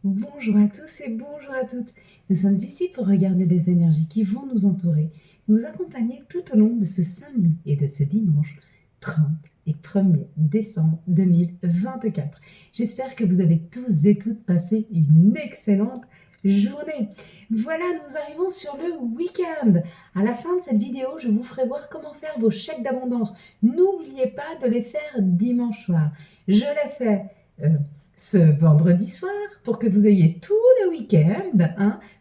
Bonjour à tous et bonjour à toutes. Nous sommes ici pour regarder les énergies qui vont nous entourer, nous accompagner tout au long de ce samedi et de ce dimanche 30 et 1er décembre 2024. J'espère que vous avez tous et toutes passé une excellente journée. Voilà, nous arrivons sur le week-end. À la fin de cette vidéo, je vous ferai voir comment faire vos chèques d'abondance. N'oubliez pas de les faire dimanche soir. Je les fais ce vendredi soir pour que vous ayez tout le week-end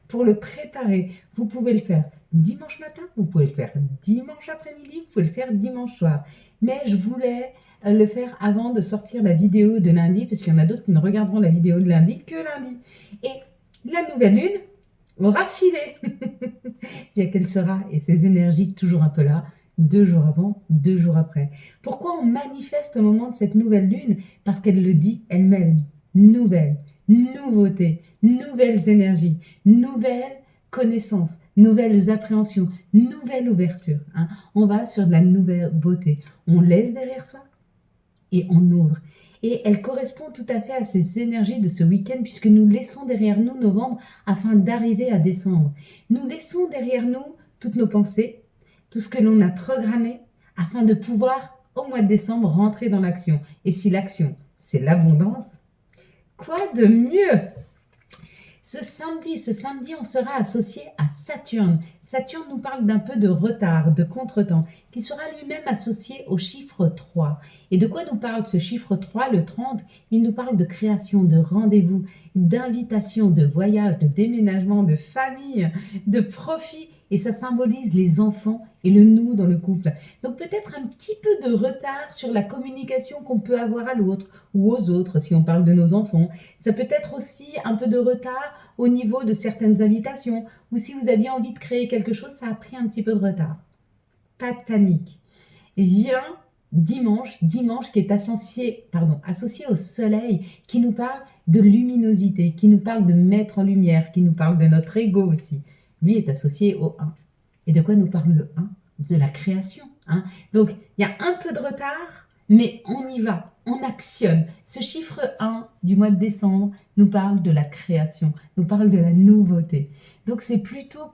pour le préparer. Vous pouvez le faire dimanche matin, vous pouvez le faire dimanche après-midi, vous pouvez le faire dimanche soir. Mais je voulais le faire avant de sortir la vidéo de lundi, parce qu'il y en a d'autres qui ne regarderont la vidéo de lundi que lundi. Et la nouvelle lune aura filé. Bien qu'elle sera, et ses énergies toujours un peu là, 2 jours avant, 2 jours après. Pourquoi on manifeste au moment de cette nouvelle lune? Parce qu'elle le dit elle-même. Nouvelle, nouveauté, nouvelles énergies, nouvelles connaissances, nouvelles appréhensions, nouvelle ouverture. On va sur de la nouvelle beauté. On laisse derrière soi et on ouvre. Et elle correspond tout à fait à ces énergies de ce week-end puisque nous laissons derrière nous novembre afin d'arriver à décembre. Nous laissons derrière nous toutes nos pensées, tout ce que l'on a programmé afin de pouvoir au mois de décembre rentrer dans l'action. Et si l'action, c'est l'abondance, quoi de mieux? Ce samedi, on sera associé à Saturne. Saturne nous parle d'un peu de retard, de contretemps, qui sera lui-même associé au chiffre 3. Et de quoi nous parle ce chiffre 3, le 30? Il nous parle de création, de rendez-vous, d'invitation, de voyage, de déménagement, de famille, de profit. Et ça symbolise les enfants et le nous dans le couple. Donc peut-être un petit peu de retard sur la communication qu'on peut avoir à l'autre ou aux autres si on parle de nos enfants. Ça peut être aussi un peu de retard au niveau de certaines invitations ou si vous aviez envie de créer quelque chose, ça a pris un petit peu de retard. Pas de panique. Vient dimanche qui est associé au soleil, qui nous parle de luminosité, qui nous parle de mettre en lumière, qui nous parle de notre ego aussi. Lui est associé au 1. Et de quoi nous parle le 1? De la création. Donc, il y a un peu de retard, mais on y va, on actionne. Ce chiffre 1 du mois de décembre nous parle de la création, nous parle de la nouveauté. Donc, c'est plutôt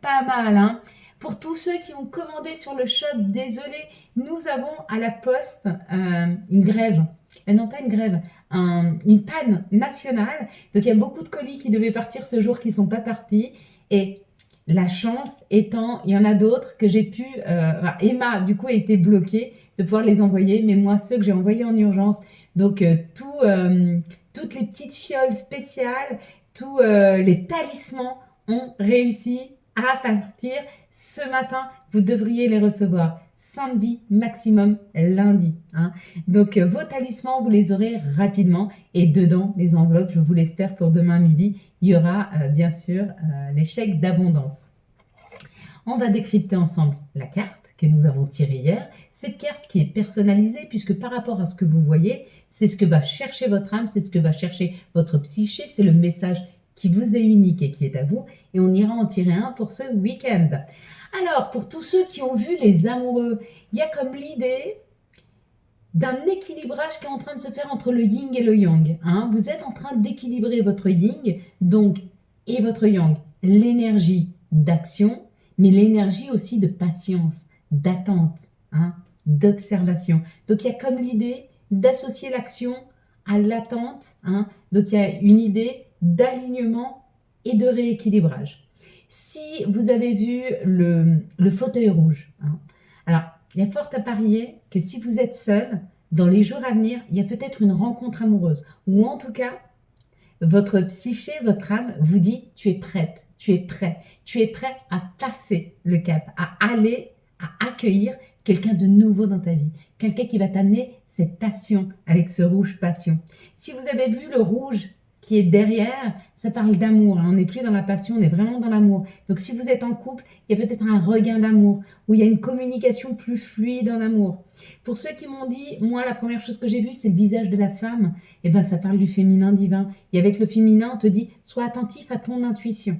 pas mal. Pour tous ceux qui ont commandé sur le shop, désolé, nous avons à la poste une grève. Non, pas une grève, une panne nationale. Donc, il y a beaucoup de colis qui devaient partir ce jour qui ne sont pas partis. Et la chance étant, il y en a d'autres que j'ai pu... Emma, du coup, a été bloquée de pouvoir les envoyer. Mais moi, ceux que j'ai envoyés en urgence, donc toutes les petites fioles spéciales, tous les talismans ont réussi à partir ce matin. Vous devriez les recevoir samedi, maximum lundi. Donc vos talismans, vous les aurez rapidement. Et dedans, les enveloppes, je vous l'espère pour demain midi, il y aura bien sûr les chèques d'abondance. On va décrypter ensemble la carte que nous avons tirée hier. Cette carte qui est personnalisée puisque par rapport à ce que vous voyez, c'est ce que va chercher votre âme, c'est ce que va chercher votre psyché, c'est le message qui vous est unique et qui est à vous. Et on ira en tirer un pour ce week-end. Alors, pour tous ceux qui ont vu les amoureux, il y a comme l'idée d'un équilibrage qui est en train de se faire entre le yin et le yang. Vous êtes en train d'équilibrer votre yin donc, et votre yang. L'énergie d'action, mais l'énergie aussi de patience, d'attente, d'observation. Donc, il y a comme l'idée d'associer l'action à l'attente. Donc, il y a une idée d'alignement et de rééquilibrage. Si vous avez vu le fauteuil rouge, alors, il y a fort à parier que si vous êtes seul, dans les jours à venir, il y a peut-être une rencontre amoureuse. Ou en tout cas, votre psyché, votre âme vous dit tu es prête, tu es prêt. Tu es prêt à passer le cap, à aller, à accueillir quelqu'un de nouveau dans ta vie. Quelqu'un qui va t'amener cette passion avec ce rouge passion. Si vous avez vu le rouge qui est derrière, ça parle d'amour. On n'est plus dans la passion, on est vraiment dans l'amour. Donc si vous êtes en couple, il y a peut-être un regain d'amour, où il y a une communication plus fluide en amour. Pour ceux qui m'ont dit, moi la première chose que j'ai vue, c'est le visage de la femme, et ben ça parle du féminin divin. Et avec le féminin, on te dit, sois attentif à ton intuition.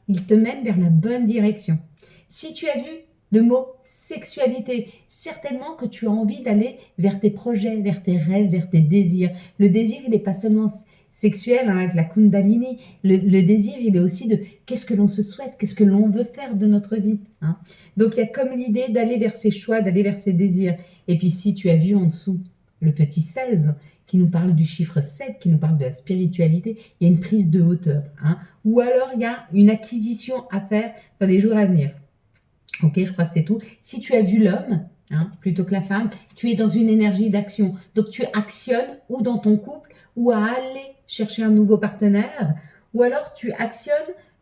Il te mène vers la bonne direction. Si tu as vu le mot sexualité, certainement que tu as envie d'aller vers tes projets, vers tes rêves, vers tes désirs. Le désir, il n'est pas seulement sexuelle, hein, avec la Kundalini. Le désir, il est aussi de qu'est-ce que l'on se souhaite, qu'est-ce que l'on veut faire de notre vie. Hein. Donc, il y a comme l'idée d'aller vers ses choix, d'aller vers ses désirs. Et puis, si tu as vu en dessous le petit 16, qui nous parle du chiffre 7, qui nous parle de la spiritualité, il y a une prise de hauteur. Hein. Ou alors, il y a une acquisition à faire dans les jours à venir. Ok, je crois que c'est tout. Si tu as vu l'homme, hein, plutôt que la femme, tu es dans une énergie d'action. Donc, tu actionnes ou dans ton couple, ou à aller chercher un nouveau partenaire, ou alors tu actionnes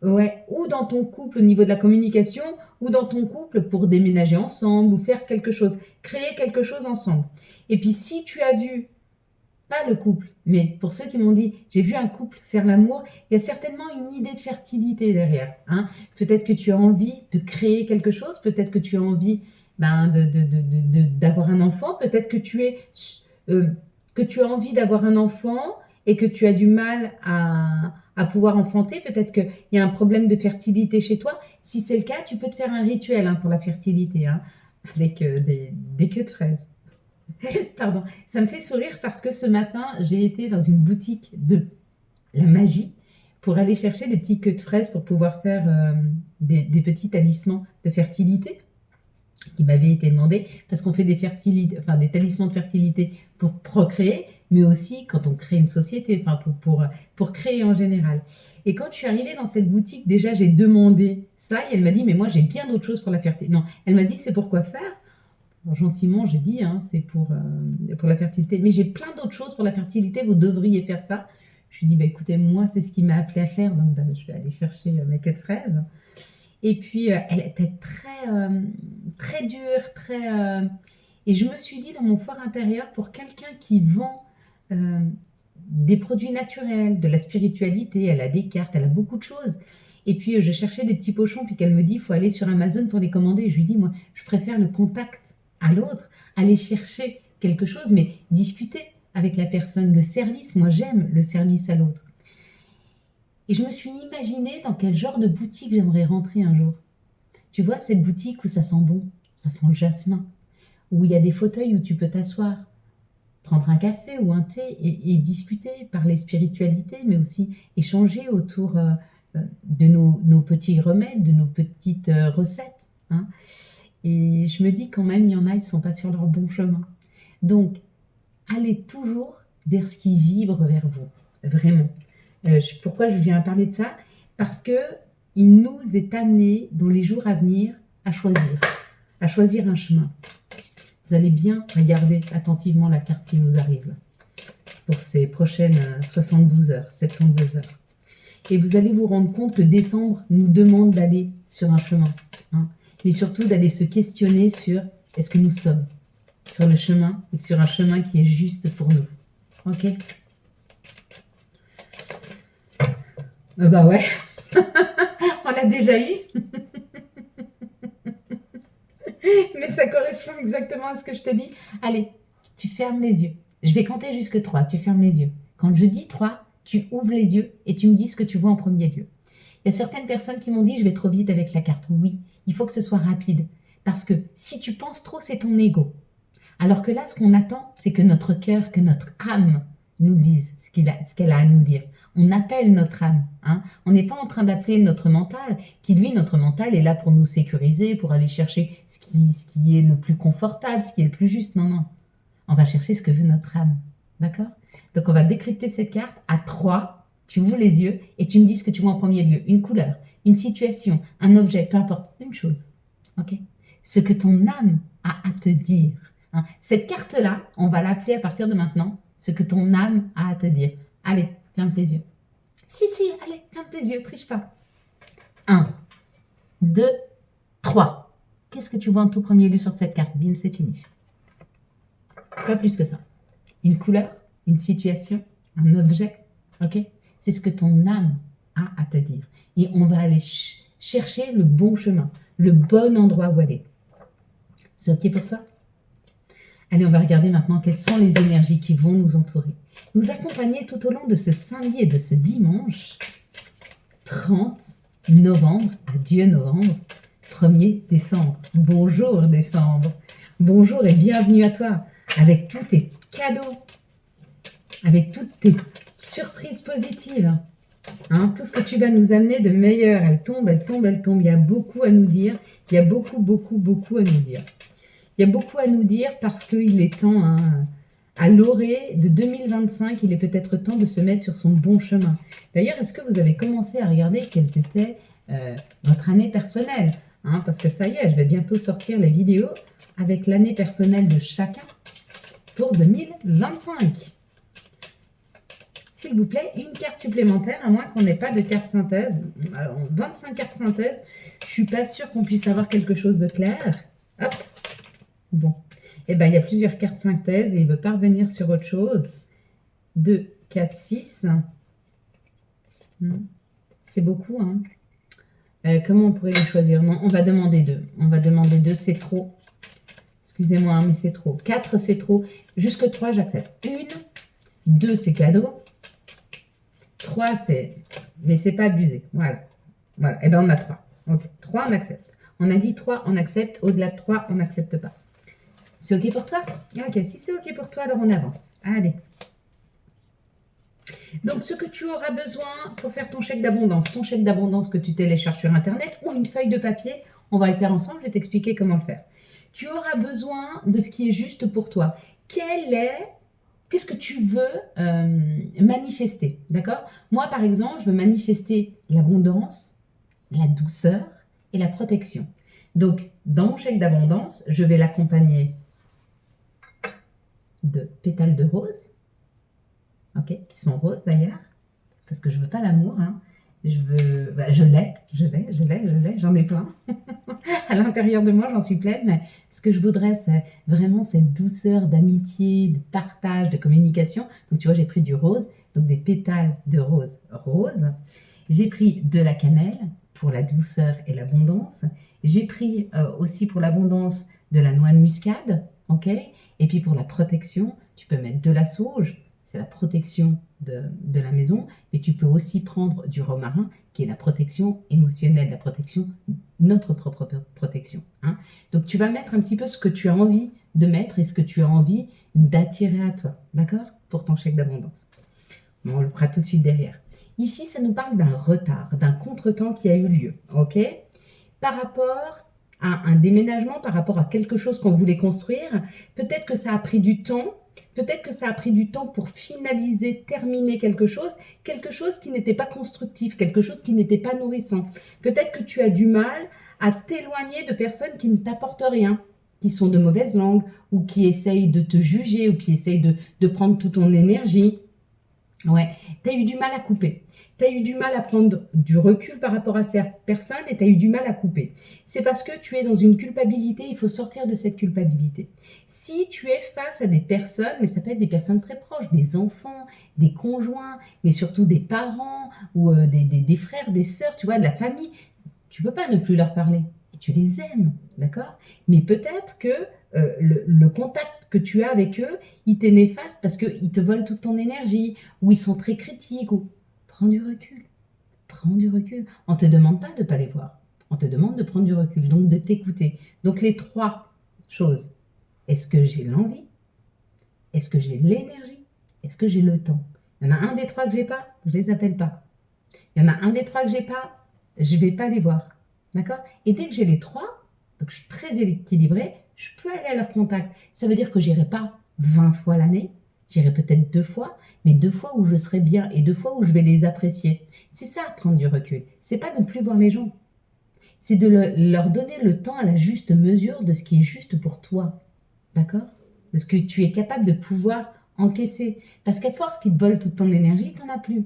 ou dans ton couple au niveau de la communication, ou dans ton couple pour déménager ensemble, ou faire quelque chose, créer quelque chose ensemble. Et puis, si tu as vu pas le couple, mais pour ceux qui m'ont dit j'ai vu un couple faire l'amour, il y a certainement une idée de fertilité derrière. Hein. Peut-être que tu as envie de créer quelque chose, peut-être que tu as envie d'avoir un enfant, peut-être que tu as envie d'avoir un enfant et que tu as du mal à pouvoir enfanter, peut-être qu'il y a un problème de fertilité chez toi. Si c'est le cas, tu peux te faire un rituel hein, pour la fertilité, hein, avec des queues de fraises. Pardon, ça me fait sourire parce que ce matin, j'ai été dans une boutique de la magie pour aller chercher des petits queues de fraises pour pouvoir faire des petits talismans de fertilité qui m'avaient été demandés parce qu'on fait des talismans de fertilité pour procréer, mais aussi quand on crée une société, enfin pour créer en général. Et quand je suis arrivée dans cette boutique, déjà j'ai demandé ça et elle m'a dit mais moi j'ai bien d'autres choses pour la fertilité. Non, elle m'a dit c'est pour quoi faire. Alors, gentiment, j'ai dit, hein, c'est pour la fertilité. Mais j'ai plein d'autres choses pour la fertilité, vous devriez faire ça. Je lui ai dit, écoutez, moi, c'est ce qui m'a appelé à faire, donc je vais aller chercher mes queues de fraises. Et puis, elle était très dure, et je me suis dit, dans mon fort intérieur, pour quelqu'un qui vend des produits naturels, de la spiritualité, elle a des cartes, elle a beaucoup de choses. Et puis, je cherchais des petits pochons, puis qu'elle me dit, il faut aller sur Amazon pour les commander. Et je lui dis, moi, je préfère le contact à l'autre, aller chercher quelque chose, mais discuter avec la personne, le service, moi j'aime le service à l'autre. Et je me suis imaginée dans quel genre de boutique j'aimerais rentrer un jour. Tu vois, cette boutique où ça sent bon, ça sent le jasmin, où il y a des fauteuils où tu peux t'asseoir, prendre un café ou un thé et discuter, parler spiritualité, mais aussi échanger autour de nos petits remèdes, de nos petites recettes. Hein. Et je me dis quand même, il y en a, ils ne sont pas sur leur bon chemin. Donc, allez toujours vers ce qui vibre vers vous, vraiment. Pourquoi je viens parler de ça? Parce qu'il nous est amené, dans les jours à venir, à choisir un chemin. Vous allez bien regarder attentivement la carte qui nous arrive pour ces prochaines 72 heures, 72 heures. Et vous allez vous rendre compte que décembre nous demande d'aller sur un chemin. Hein. Mais surtout d'aller se questionner sur est-ce que nous sommes sur le chemin et sur un chemin qui est juste pour nous. Ok? Bah ouais, on l'a déjà eu. Mais ça correspond exactement à ce que je te dis. Allez, tu fermes les yeux. Je vais compter jusque 3, tu fermes les yeux. Quand je dis 3, tu ouvres les yeux et tu me dis ce que tu vois en premier lieu. Il y a certaines personnes qui m'ont dit je vais trop vite avec la carte. Oui, il faut que ce soit rapide. Parce que si tu penses trop, c'est ton ego. Alors que là, ce qu'on attend, c'est que notre cœur, que notre âme nous dise ce qu'elle a à nous dire. On appelle notre âme. Hein. On n'est pas en train d'appeler notre mental, qui lui, notre mental, est là pour nous sécuriser, pour aller chercher ce qui est le plus confortable, ce qui est le plus juste. Non, non. On va chercher ce que veut notre âme. D'accord? Donc, on va décrypter cette carte à 3. Tu ouvres les yeux et tu me dis ce que tu vois en premier lieu. Une couleur, une situation, un objet, peu importe, une chose. Ok? Ce que ton âme a à te dire. Hein. Cette carte-là, on va l'appeler à partir de maintenant, ce que ton âme a à te dire. Allez, ferme tes yeux. Si, allez, ferme tes yeux, triche pas. 1, 2, 3. Qu'est-ce que tu vois en tout premier lieu sur cette carte? Bim, c'est fini. Pas plus que ça. Une couleur, une situation, un objet. Ok? C'est ce que ton âme a à te dire. Et on va aller chercher le bon chemin, le bon endroit où aller. C'est ok pour toi? Allez, on va regarder maintenant quelles sont les énergies qui vont nous entourer. Nous accompagner tout au long de ce samedi et de ce dimanche 30 novembre. Adieu novembre. 1er décembre. Bonjour décembre. Bonjour et bienvenue à toi. Avec tous tes cadeaux. Avec toutes surprise positive. Hein, tout ce que tu vas nous amener de meilleur, elle tombe, elle tombe, elle tombe. Il y a beaucoup à nous dire. Il y a beaucoup, beaucoup, beaucoup à nous dire. Il y a beaucoup à nous dire parce qu'il est temps, hein, à l'orée de 2025, il est peut-être temps de se mettre sur son bon chemin. D'ailleurs, est-ce que vous avez commencé à regarder quelle était votre année personnelle, hein, parce que ça y est, je vais bientôt sortir les vidéos avec l'année personnelle de chacun pour 2025. S'il vous plaît, une carte supplémentaire, à moins qu'on n'ait pas de carte synthèse. Alors, 25 cartes synthèse, je ne suis pas sûre qu'on puisse avoir quelque chose de clair. Hop. Bon. Eh bien, il y a plusieurs cartes synthèse et il veut pas revenir sur autre chose. 2, 4, 6. C'est beaucoup, hein. Comment on pourrait les choisir? Non, on va demander 2. On va demander 2, c'est trop. Excusez-moi, hein, mais c'est trop. 4, c'est trop. Jusque 3, j'accepte. 1, 2, c'est cadeau. 3, c'est... Mais c'est pas abusé. Voilà. Voilà. Eh bien, on a 3. Ok. 3, on accepte. On a dit 3, on accepte. Au-delà de 3, on n'accepte pas. C'est ok pour toi? Ok. Si c'est ok pour toi, alors on avance. Allez. Donc, ce que tu auras besoin pour faire ton chèque d'abondance que tu télécharges sur Internet ou une feuille de papier, on va le faire ensemble. Je vais t'expliquer comment le faire. Tu auras besoin de ce qui est juste pour toi. Qu'est-ce que tu veux manifester, d'accord? Moi, par exemple, je veux manifester l'abondance, la douceur et la protection. Donc, dans mon chèque d'abondance, je vais l'accompagner de pétales de rose, ok, qui sont roses d'ailleurs, parce que je veux pas l'amour, hein. Je l'ai, j'en ai plein. À l'intérieur de moi, j'en suis pleine, mais ce que je voudrais, c'est vraiment cette douceur d'amitié, de partage, de communication. Donc, tu vois, j'ai pris du rose, donc des pétales de rose rose. J'ai pris de la cannelle pour la douceur et l'abondance. J'ai pris aussi pour l'abondance de la noix de muscade, ok. Et puis pour la protection, tu peux mettre de la sauge. C'est la protection de la maison, mais tu peux aussi prendre du romarin, qui est la protection émotionnelle, la protection, notre propre protection. Hein. Donc tu vas mettre un petit peu ce que tu as envie de mettre et ce que tu as envie d'attirer à toi, d'accord? Pour ton chèque d'abondance. Bon, on le fera tout de suite derrière. Ici, ça nous parle d'un retard, d'un contretemps qui a eu lieu, ok? Par rapport à un déménagement, par rapport à quelque chose qu'on voulait construire, peut-être que ça a pris du temps. Peut-être que ça a pris du temps pour finaliser, terminer quelque chose qui n'était pas constructif, quelque chose qui n'était pas nourrissant. Peut-être que tu as du mal à t'éloigner de personnes qui ne t'apportent rien, qui sont de mauvaise langue, ou qui essayent de te juger, ou qui essayent de prendre toute ton énergie. Ouais, tu as eu du mal à couper. Tu as eu du mal à prendre du recul par rapport à ces personnes et tu as eu du mal à couper. C'est parce que tu es dans une culpabilité, il faut sortir de cette culpabilité. Si tu es face à des personnes, mais ça peut être des personnes très proches, des enfants, des conjoints, mais surtout des parents ou des frères, des sœurs, tu vois, de la famille, tu peux pas ne plus leur parler. Et tu les aimes, d'accord? Mais peut-être que le contact que tu as avec eux, il t'est néfaste parce qu'ils te volent toute ton énergie, ou ils sont très critiques, ou... Prends du recul. Prends du recul. On ne te demande pas de ne pas les voir. On te demande de prendre du recul, donc de t'écouter. Donc les 3 choses. Est-ce que j'ai l'envie? Est-ce que j'ai l'énergie? Est-ce que j'ai le temps? Il y en a un des 3 que j'ai pas, je les appelle pas. Il y en a un des 3 que j'ai pas, je vais pas les voir. D'accord? Et dès que j'ai les 3, donc je suis très équilibrée, je peux aller à leur contact. Ça veut dire que j'irai pas 20 fois l'année, j'irai peut-être 2 fois, mais 2 fois où je serai bien et 2 fois où je vais les apprécier. C'est ça, prendre du recul. C'est pas de ne plus voir les gens. C'est de leur donner le temps à la juste mesure de ce qui est juste pour toi. D'accord? De ce que tu es capable de pouvoir encaisser. Parce qu'à force qu'ils te volent toute ton énergie, tu n'en as plus.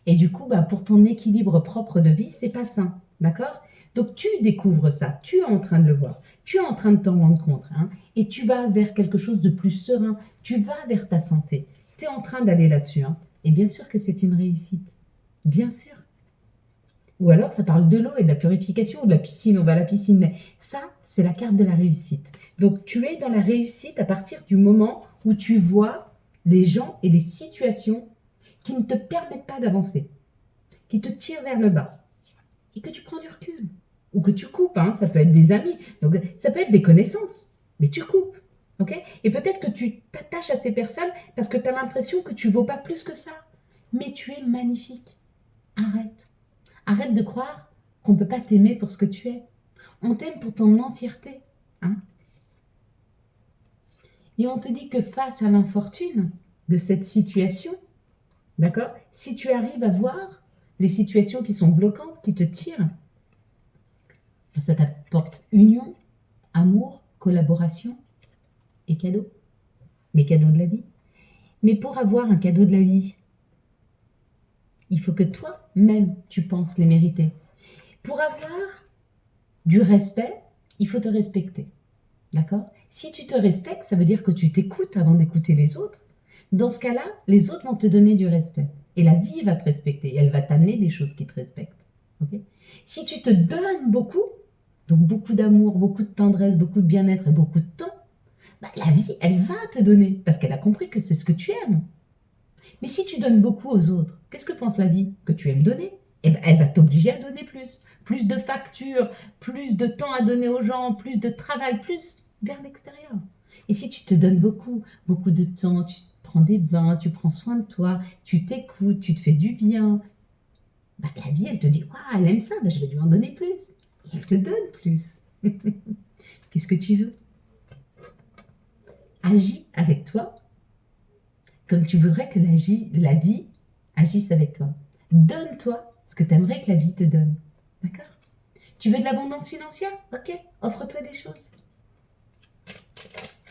Et du coup, pour ton équilibre propre de vie, c'est pas sain. D'accord? Donc tu découvres ça, tu es en train de le voir, tu es en train de t'en rendre compte, hein, et tu vas vers quelque chose de plus serein, tu vas vers ta santé, tu es en train d'aller là-dessus, hein, et bien sûr que c'est une réussite, bien sûr. Ou alors ça parle de l'eau et de la purification ou de la piscine, on va à la piscine, mais ça, c'est la carte de la réussite. Donc tu es dans la réussite à partir du moment où tu vois les gens et les situations qui ne te permettent pas d'avancer, qui te tirent vers le bas, et que tu prends du recul. Ou que tu coupes, hein, ça peut être des amis, donc ça peut être des connaissances, mais tu coupes, ok? Et peut-être que tu t'attaches à ces personnes parce que tu as l'impression que tu ne vaux pas plus que ça. mais tu es magnifique. Arrête. Arrête de croire qu'on ne peut pas t'aimer pour ce que tu es. On t'aime pour ton entièreté. Hein. Et on te dit que face à l'infortune de cette situation, d'accord, si tu arrives à voir les situations qui sont bloquantes, qui te tirent, ça t'apporte union, amour, collaboration et cadeaux. Les cadeaux de la vie. Mais pour avoir un cadeau de la vie, il faut que toi-même, tu penses les mériter. Pour avoir du respect, il faut te respecter. D'accord? Si tu te respectes, ça veut dire que tu t'écoutes avant d'écouter les autres. Dans ce cas-là, les autres vont te donner du respect. Et la vie va te respecter. Et elle va t'amener des choses qui te respectent. Okay? Si tu te donnes beaucoup, donc beaucoup d'amour, beaucoup de tendresse, beaucoup de bien-être et beaucoup de temps, bah, la vie, elle va te donner. Parce qu'elle a compris que c'est ce que tu aimes. Mais si tu donnes beaucoup aux autres, qu'est-ce que pense la vie? Que tu aimes donner? Eh ben, elle va t'obliger à donner plus. Plus de factures, plus de temps à donner aux gens, plus de travail, plus vers l'extérieur. Et si tu te donnes beaucoup, beaucoup de temps, tu prends des bains, tu prends soin de toi, tu t'écoutes, tu te fais du bien, bah, la vie, elle te dit, waouh, elle aime ça, bah, je vais lui en donner plus. Et elle te donne plus. Qu'est-ce que tu veux? Agis avec toi comme tu voudrais que la vie agisse avec toi. Donne-toi ce que tu aimerais que la vie te donne. D'accord? Tu veux de l'abondance financière? Ok, offre-toi des choses.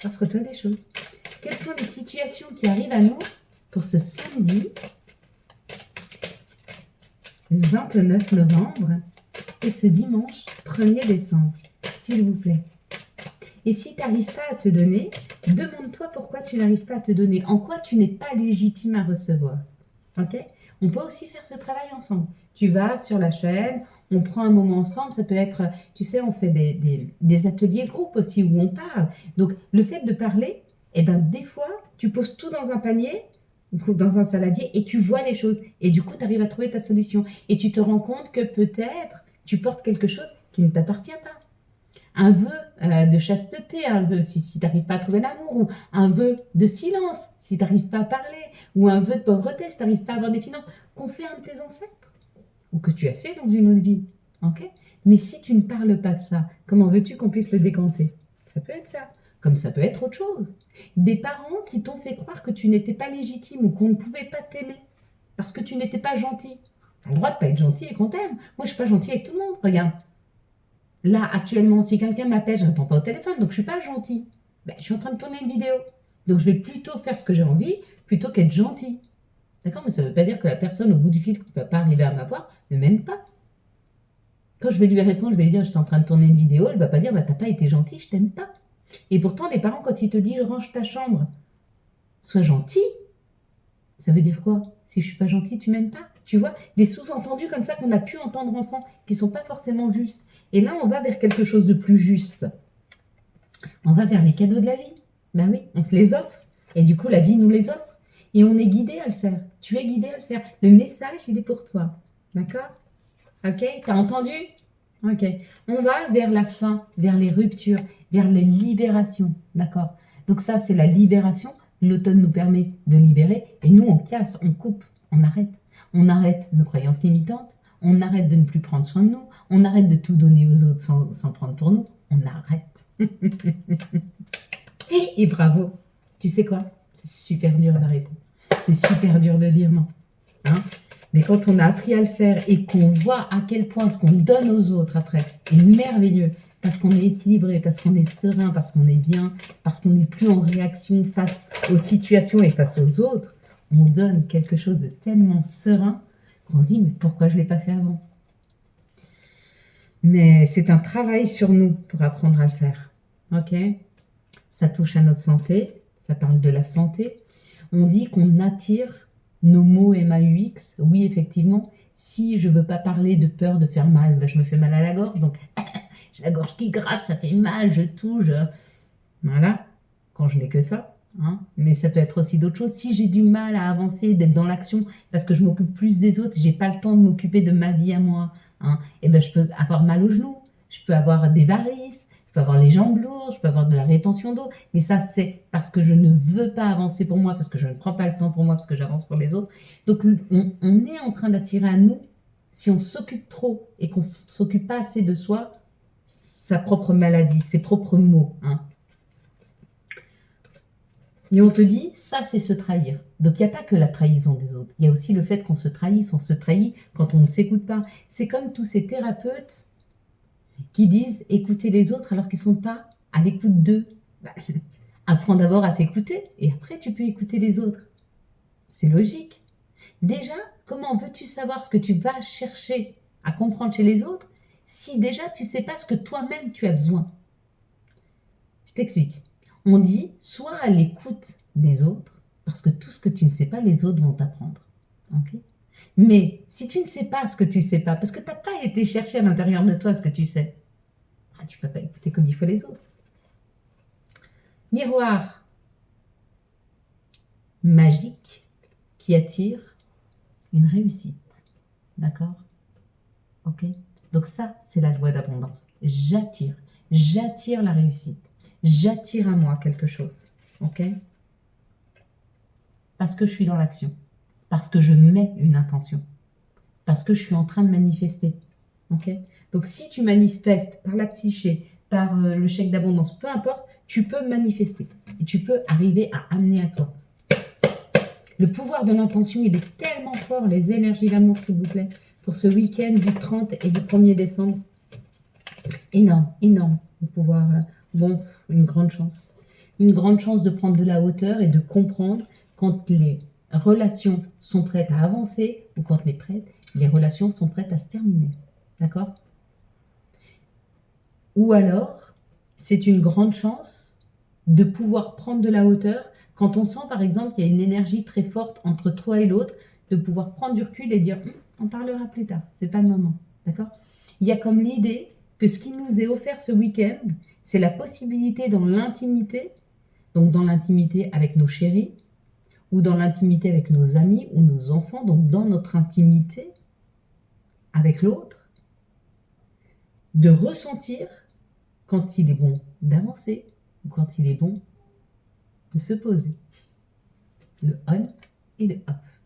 Offre-toi des choses. Quelles sont les situations qui arrivent à nous pour ce samedi 29 novembre et ce dimanche 1er décembre, s'il vous plaît? Et si tu n'arrives pas à te donner, demande-toi pourquoi tu n'arrives pas à te donner, en quoi tu n'es pas légitime à recevoir. Ok? On peut aussi faire ce travail ensemble. Tu vas sur la chaîne, on prend un moment ensemble, ça peut être, tu sais, on fait des ateliers groupes aussi où on parle. Donc, le fait de parler, eh ben, des fois, tu poses tout dans un panier, dans un saladier, et tu vois les choses. Et du coup, tu arrives à trouver ta solution. Et tu te rends compte que peut-être, tu portes quelque chose qui ne t'appartient pas. Un vœu de chasteté, un vœu si tu n'arrives pas à trouver l'amour, ou un vœu de silence si tu n'arrives pas à parler, ou un vœu de pauvreté si tu n'arrives pas à avoir des finances, qu'ont fait un de tes ancêtres, ou que tu as fait dans une autre vie. Okay? Mais si tu ne parles pas de ça, comment veux-tu qu'on puisse le décanter? Ça peut être ça, comme ça peut être autre chose. Des parents qui t'ont fait croire que tu n'étais pas légitime ou qu'on ne pouvait pas t'aimer parce que tu n'étais pas gentil. Tu as le droit de ne pas être gentil et qu'on t'aime. Moi, je ne suis pas gentil avec tout le monde, regarde. Là, actuellement, si quelqu'un m'appelle, je ne réponds pas au téléphone, donc je ne suis pas gentille. Ben, je suis en train de tourner une vidéo. Donc, je vais plutôt faire ce que j'ai envie, plutôt qu'être gentille. D'accord? Mais ça ne veut pas dire que la personne au bout du fil qui ne va pas arriver à m'avoir ne m'aime pas. Quand je vais lui répondre, je vais lui dire, je suis en train de tourner une vidéo, elle ne va pas dire, bah, tu n'as pas été gentil, je t'aime pas. Et pourtant, les parents, quand ils te disent, range ta chambre, sois gentil, ça veut dire quoi? Si je ne suis pas gentille, tu m'aimes pas? Tu vois, des sous-entendus comme ça qu'on a pu entendre enfant, qui ne sont pas forcément justes. Et là, on va vers quelque chose de plus juste. On va vers les cadeaux de la vie. Ben oui, on se les offre. Et du coup, la vie nous les offre. Et on est guidé à le faire. Tu es guidé à le faire. Le message, il est pour toi. D'accord? Ok? T'as entendu? Ok. On va vers la fin, vers les ruptures, vers les libérations. D'accord? Donc ça, c'est la libération. L'automne nous permet de libérer. Et nous, on casse, on coupe, on arrête. On arrête nos croyances limitantes. On arrête de ne plus prendre soin de nous. On arrête de tout donner aux autres sans prendre pour nous. On arrête. Et bravo. Tu sais quoi? C'est super dur d'arrêter. C'est super dur de dire non. Hein? Mais quand on a appris à le faire et qu'on voit à quel point ce qu'on donne aux autres après est merveilleux, parce qu'on est équilibré, parce qu'on est serein, parce qu'on est bien, parce qu'on n'est plus en réaction face aux situations et face aux autres, on donne quelque chose de tellement serein qu'on se dit, mais pourquoi je ne l'ai pas fait avant? Mais c'est un travail sur nous pour apprendre à le faire. Ok? Ça touche à notre santé, ça parle de la santé. On dit qu'on attire nos mots MAUX. Oui, effectivement, si je ne veux pas parler de peur de faire mal, ben je me fais mal à la gorge, donc j'ai la gorge qui gratte, ça fait mal, je touche. Voilà, quand je n'ai que ça. Hein. Mais ça peut être aussi d'autres choses. Si j'ai du mal à avancer, d'être dans l'action, parce que je m'occupe plus des autres, j'ai pas le temps de m'occuper de ma vie à moi, hein, et ben je peux avoir mal aux genoux, je peux avoir des varices, je peux avoir les jambes lourdes, je peux avoir de la rétention d'eau, mais ça, c'est parce que je ne veux pas avancer pour moi, parce que je ne prends pas le temps pour moi, parce que j'avance pour les autres. Donc, on est en train d'attirer à nous, si on s'occupe trop et qu'on ne s'occupe pas assez de soi, sa propre maladie, ses propres maux. Hein. Et on te dit, ça, c'est se trahir. Donc, il n'y a pas que la trahison des autres. Il y a aussi le fait qu'on se trahisse. On se trahit quand on ne s'écoute pas. C'est comme tous ces thérapeutes qui disent écouter les autres alors qu'ils ne sont pas à l'écoute d'eux. Apprends d'abord à t'écouter et après, tu peux écouter les autres. C'est logique. Déjà, comment veux-tu savoir ce que tu vas chercher à comprendre chez les autres si déjà tu ne sais pas ce que toi-même tu as besoin? Je t'explique. On dit, sois à l'écoute des autres, parce que tout ce que tu ne sais pas, les autres vont t'apprendre. Okay? Mais si tu ne sais pas ce que tu ne sais pas, parce que tu n'as pas été chercher à l'intérieur de toi ce que tu sais, tu ne peux pas écouter comme il faut les autres. Miroir magique qui attire une réussite. D'accord? Ok? Donc ça, c'est la loi d'abondance. J'attire la réussite. J'attire à moi quelque chose. Ok? Parce que je suis dans l'action. Parce que je mets une intention. Parce que je suis en train de manifester. Ok? Donc si tu manifestes par la psyché, par le chèque d'abondance, peu importe, tu peux manifester. Et tu peux arriver à amener à toi. Le pouvoir de l'intention, il est tellement fort, les énergies d'amour, s'il vous plaît, pour ce week-end du 30 et du 1er décembre. Énorme, énorme. Le pouvoir, bon, une grande chance. Une grande chance de prendre de la hauteur et de comprendre quand les relations sont prêtes à avancer ou quand les relations sont prêtes à se terminer. D'accord? Ou alors, c'est une grande chance de pouvoir prendre de la hauteur quand on sent, par exemple, qu'il y a une énergie très forte entre toi et l'autre, de pouvoir prendre du recul et dire on parlera plus tard, c'est pas le moment. D'accord? Il y a comme l'idée que ce qui nous est offert ce week-end, c'est la possibilité dans l'intimité, donc dans l'intimité avec nos chéris, ou dans l'intimité avec nos amis ou nos enfants, donc dans notre intimité avec l'autre, de ressentir quand il est bon d'avancer ou quand il est bon de se poser. Le on et le off.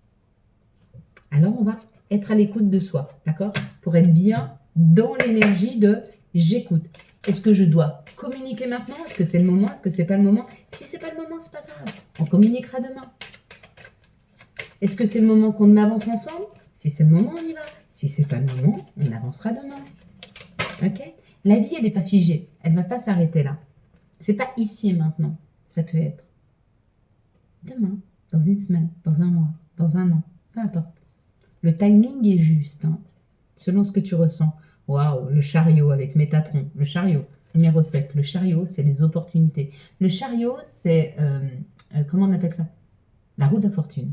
Alors on va être à l'écoute de soi, d'accord? Pour être bien dans l'énergie de j'écoute. Est-ce que je dois communiquer maintenant? Est-ce que c'est le moment? Est-ce que c'est pas le moment? Si c'est pas le moment, c'est pas grave. On communiquera demain. Est-ce que c'est le moment qu'on avance ensemble? Si c'est le moment, on y va. Si c'est pas le moment, on avancera demain. Ok? La vie, elle n'est pas figée. Elle ne va pas s'arrêter là. C'est pas ici et maintenant. Ça peut être demain, dans une semaine, dans un mois, dans un an. Peu importe. Le timing est juste, hein, selon ce que tu ressens. Waouh, le chariot avec Métatron. Le chariot, numéro 7. Le chariot, c'est les opportunités. Le chariot, c'est, comment on appelle ça? La roue de la fortune.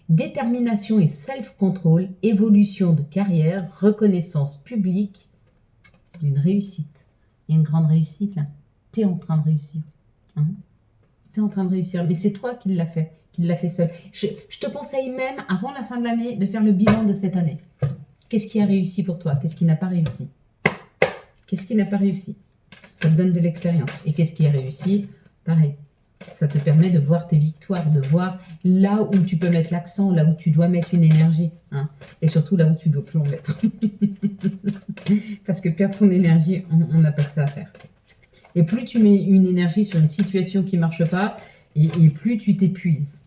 Détermination et self-control, évolution de carrière, reconnaissance publique d'une réussite. Il y a une grande réussite là. Tu es en train de réussir. Hein? Tu es en train de réussir. Mais c'est toi qui l'as fait. Qui l'a fait seul. Je te conseille même, avant la fin de l'année, de faire le bilan de cette année. Qu'est-ce qui a réussi pour toi? Qu'est-ce qui n'a pas réussi? Qu'est-ce qui n'a pas réussi? Ça te donne de l'expérience. Et qu'est-ce qui a réussi? Pareil. Ça te permet de voir tes victoires, de voir là où tu peux mettre l'accent, là où tu dois mettre une énergie. Hein, et surtout là où tu ne dois plus en mettre. Parce que perdre son énergie, on n'a pas que ça à faire. Et plus tu mets une énergie sur une situation qui ne marche pas, et plus tu t'épuises.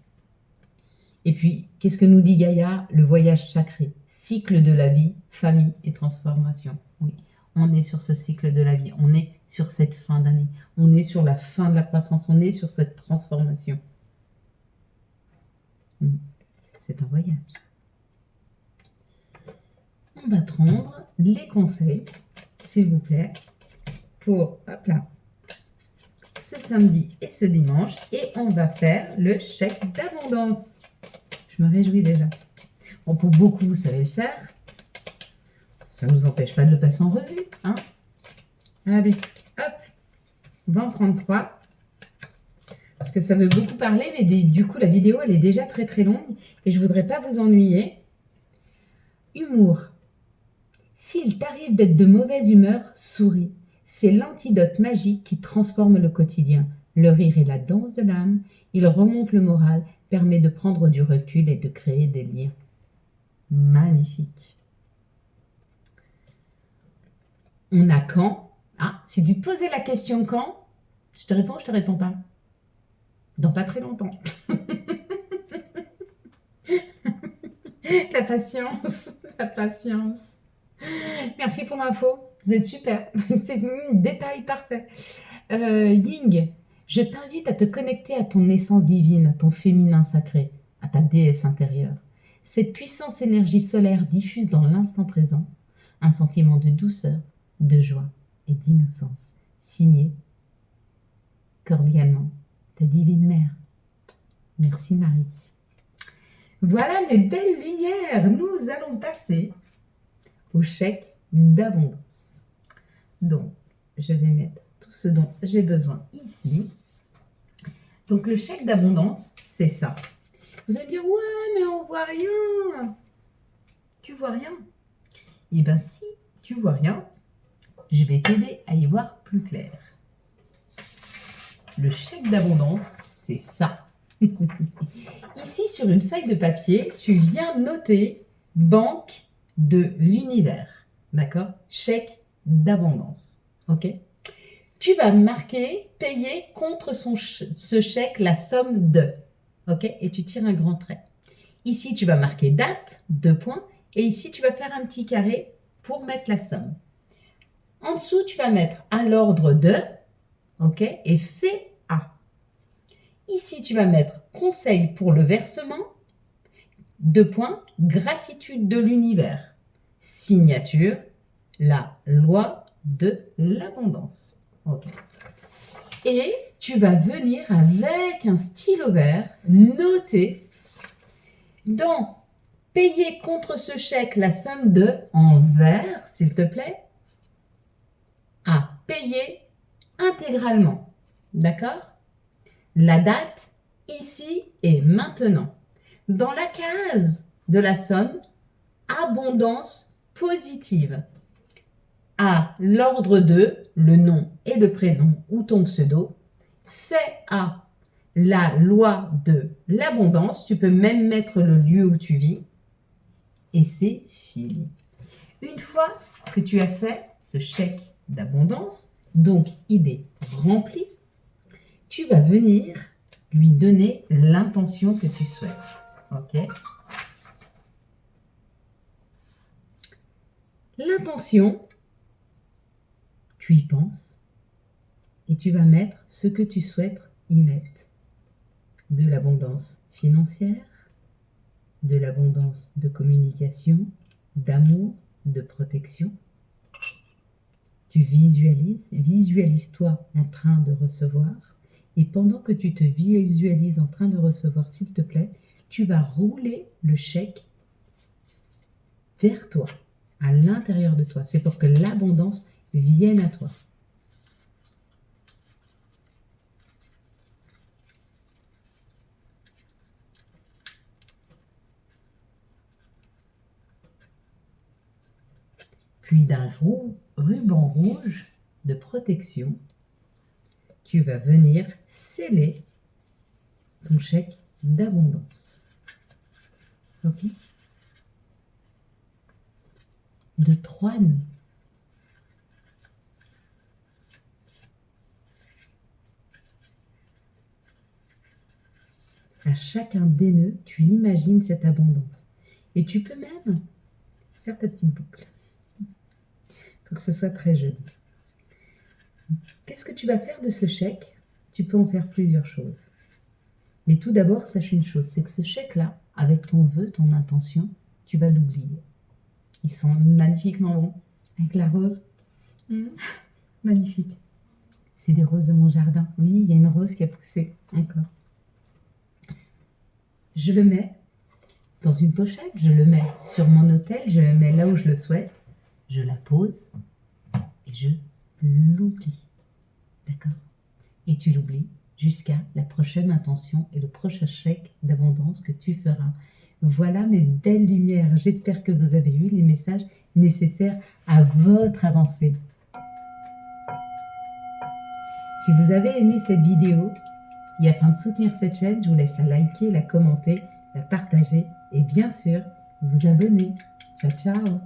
Et puis, qu'est-ce que nous dit Gaïa? Le voyage sacré, cycle de la vie, famille et transformation. Oui, on est sur ce cycle de la vie, on est sur cette fin d'année, on est sur la fin de la croissance, on est sur cette transformation. C'est un voyage. On va prendre les conseils, s'il vous plaît, pour, hop là, ce samedi et ce dimanche, et on va faire le chèque d'abondance. Je me réjouis déjà. Bon, pour beaucoup, vous savez le faire. Ça ne nous empêche pas de le passer en revue. Hein. Allez, hop, on va en prendre 3. Parce que ça veut beaucoup parler, mais du coup, la vidéo, elle est déjà très très longue. Et je ne voudrais pas vous ennuyer. Humour. S'il t'arrive d'être de mauvaise humeur, souris. C'est l'antidote magique qui transforme le quotidien. Le rire est la danse de l'âme, il remonte le moral, permet de prendre du recul et de créer des liens. Magnifique. On a quand? Ah, si tu te posais la question quand, je te réponds ou je te réponds pas? Dans pas très longtemps. La patience, la patience. Merci pour l'info, vous êtes super. C'est un détail parfait. Ying, je t'invite à te connecter à ton essence divine, à ton féminin sacré, à ta déesse intérieure. Cette puissance énergie solaire diffuse dans l'instant présent un sentiment de douceur, de joie et d'innocence. Signé cordialement ta divine mère. Merci Marie. Voilà mes belles lumières. Nous allons passer au chèque d'abondance. Donc, je vais mettre tout ce dont j'ai besoin ici. Donc, le chèque d'abondance, c'est ça. Vous allez me dire, ouais, mais on voit rien. Tu vois rien? Eh bien, si tu vois rien, je vais t'aider à y voir plus clair. Le chèque d'abondance, c'est ça. Ici, sur une feuille de papier, tu viens noter banque de l'univers. D'accord? Chèque d'abondance. OK? Tu vas marquer payer contre ce chèque la somme de. OK? Et tu tires un grand trait. Ici, tu vas marquer date, 2 points. Et ici, tu vas faire un petit carré pour mettre la somme. En dessous, tu vas mettre à l'ordre de. OK? Et fait à. Ici, tu vas mettre conseil pour le versement. 2 points, gratitude de l'univers. Signature, la loi de l'abondance. OK. Et tu vas venir avec un stylo vert noter dans payer contre ce chèque la somme de en vert, s'il te plaît, à payer intégralement. D'accord? La date ici et maintenant. Dans la case de la somme, abondance positive. À l'ordre de le nom et le prénom ou ton pseudo, fait à la loi de l'abondance. Tu peux même mettre le lieu où tu vis et c'est fini. Une fois que tu as fait ce chèque d'abondance, donc idée remplie, tu vas venir lui donner l'intention que tu souhaites. OK? L'intention, tu y penses et tu vas mettre ce que tu souhaites y mettre. De l'abondance financière, de l'abondance de communication, d'amour, de protection. Tu visualise-toi en train de recevoir. Et pendant que tu te visualises en train de recevoir, s'il te plaît, tu vas rouler le chèque vers toi, à l'intérieur de toi. C'est pour que l'abondance vienne à toi. Puis d'un ruban rouge de protection, tu vas venir sceller ton chèque d'abondance. OK? De 3 nœuds. À chacun des nœuds, tu imagines cette abondance. Et tu peux même faire ta petite boucle pour que ce soit très joli. Qu'est-ce que tu vas faire de ce chèque? Tu peux en faire plusieurs choses. Mais tout d'abord, sache une chose, c'est que ce chèque-là, avec ton vœu, ton intention, tu vas l'oublier. Il sent magnifiquement bon, avec la rose. Magnifique. C'est des roses de mon jardin. Oui, il y a une rose qui a poussé encore. Je le mets dans une pochette, je le mets sur mon autel, je le mets là où je le souhaite, je la pose et je l'oublie. D'accord? Et tu l'oublies jusqu'à la prochaine intention et le prochain chèque d'abondance que tu feras. Voilà mes belles lumières. J'espère que vous avez eu les messages nécessaires à votre avancée. Si vous avez aimé cette vidéo, et afin de soutenir cette chaîne, je vous laisse la liker, la commenter, la partager et bien sûr, vous abonner. Ciao, ciao!